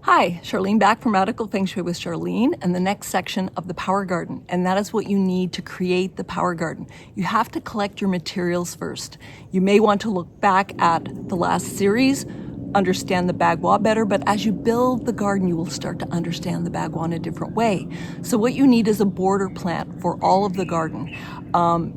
Hi, Charlene back from Radical Feng Shui with Charlene and the next section of the Power Garden. And that is what you need to create the Power Garden. You have to collect your materials first. You may want to look back at the last series, understand the Bagua better, but as you build the garden, you will start to understand the Bagua in a different way. So what you need is a border plant for all of the garden.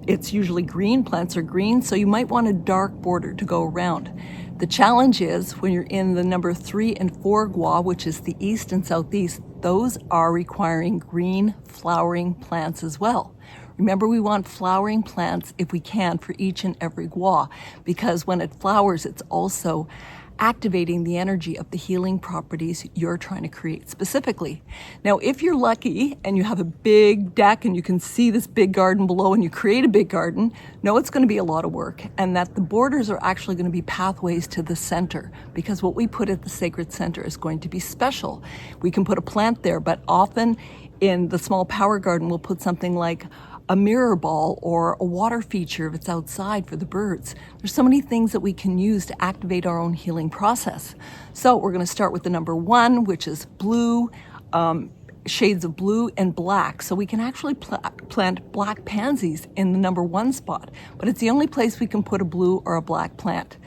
It's usually green, plants are green, so you might want a dark border to go around. The challenge is when you're in the number 3 and 4 Guas, which is the east and southeast, those are requiring green flowering plants as well. Remember, we want flowering plants if we can for each and every Guas, because when it flowers, it's also activating the energy of the healing properties you're trying to create specifically. Now, if you're lucky and you have a big deck and you can see this big garden below and you create a big garden, know it's going to be a lot of work and that the borders are actually going to be pathways to the center, because what we put at the sacred center is going to be special. We can put a plant there, but often in the small power garden, we'll put something like a mirror ball or a water feature if it's outside for the birds. There's so many things that we can use to activate our own healing process. So we're going to start with the number 1, which is blue, shades of blue and black. So we can actually plant black pansies in the number 1 spot, but it's the only place we can put a blue or a black plant.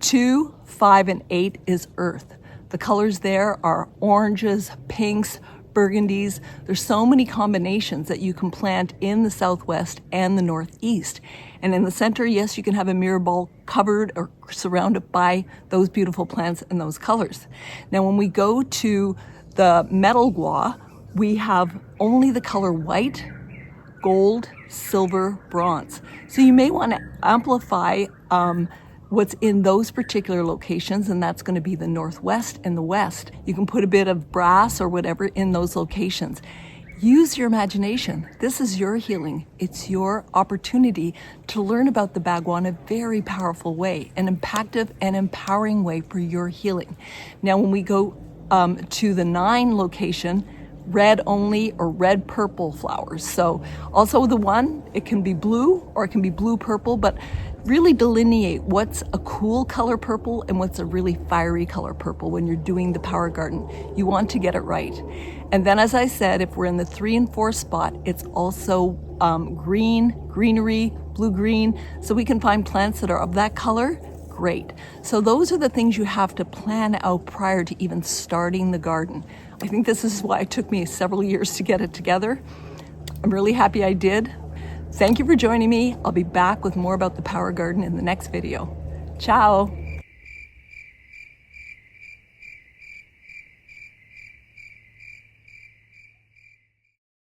2, 5, and 8 is earth. The colors there are oranges, pinks, burgundies. There's so many combinations that you can plant in the southwest and the northeast. And in the center, yes, you can have a mirror ball covered or surrounded by those beautiful plants and those colors. Now, when we go to the metal Guas, we have only the color white, gold, silver, bronze. So you may want to amplify what's in those particular locations, and that's going to be the northwest and the west. You can put a bit of brass or whatever in those locations. Use your imagination. This is your healing. It's your opportunity to learn about the Bagua in a very powerful way, an impactful and empowering way for your healing. Now, when we go to the 9 location, red only or red purple flowers. So also the 1, it can be blue or it can be blue purple, but really delineate what's a cool color purple and what's a really fiery color purple when you're doing the power garden. You want to get it right. And then, as I said, if we're in the 3 and 4 spot, it's also greenery, blue-green. So we can find plants that are of that color. Great. So those are the things you have to plan out prior to even starting the garden. I think this is why it took me several years to get it together. I'm really happy I did. Thank you for joining me. I'll be back with more about the Power Garden in the next video. Ciao.